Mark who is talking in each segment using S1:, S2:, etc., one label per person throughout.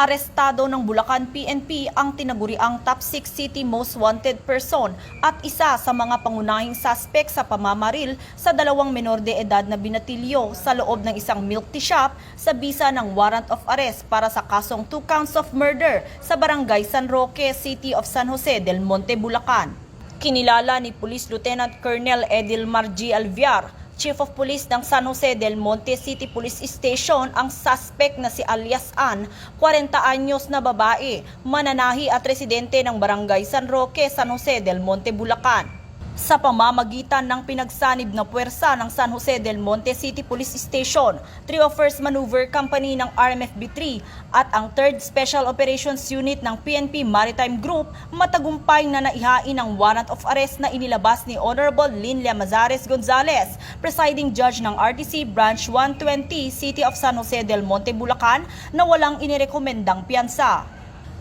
S1: Arestado ng Bulacan PNP ang tinaguriang top 6 city most wanted person at isa sa mga pangunahing suspect sa pamamaril sa dalawang menor de edad na binatilyo sa loob ng isang milk tea shop sa bisa ng warrant of arrest para sa kasong 2 counts of murder sa barangay San Roque, City of San Jose del Monte, Bulacan. Kinilala ni Police Lieutenant Colonel Edilmar G. Alviar, Chief of Police ng San Jose del Monte City Police Station, ang suspect na si alias Ann, 40 anyos na babae, mananahi at residente ng barangay San Roque, San Jose del Monte, Bulacan. Sa pamamagitan ng pinagsanib na puwersa ng San Jose del Monte City Police Station, 301st Maneuver Company ng RMFB-3 at ang 3rd Special Operations Unit ng PNP Maritime Group, matagumpay na naihain ang warrant of arrest na inilabas ni Honorable Linlia Mazares Gonzales, Presiding Judge ng RTC Branch 120, City of San Jose del Monte, Bulacan, na walang inirekomendang piyansa.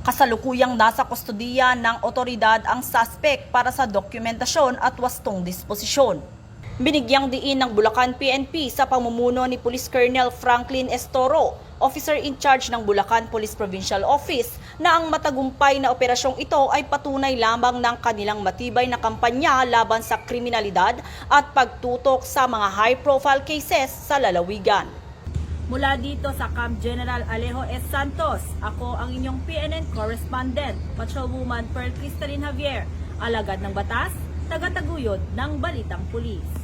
S1: Kasalukuyang nasa kustodiya ng otoridad ang suspect para sa dokumentasyon at wastong disposisyon. Binigyang diin ng Bulacan PNP sa pamumuno ni Police Colonel Franklin Estoro, Officer in Charge ng Bulacan Police Provincial Office, na ang matagumpay na operasyong ito ay patunay lamang ng kanilang matibay na kampanya laban sa kriminalidad at pagtutok sa mga high-profile cases sa lalawigan. Mula dito sa Camp General Alejo S. Santos, ako ang inyong PNN correspondent, Patrolwoman Pearl Cristalin Javier, alagad ng batas, tagataguyod ng Balitang Pulis.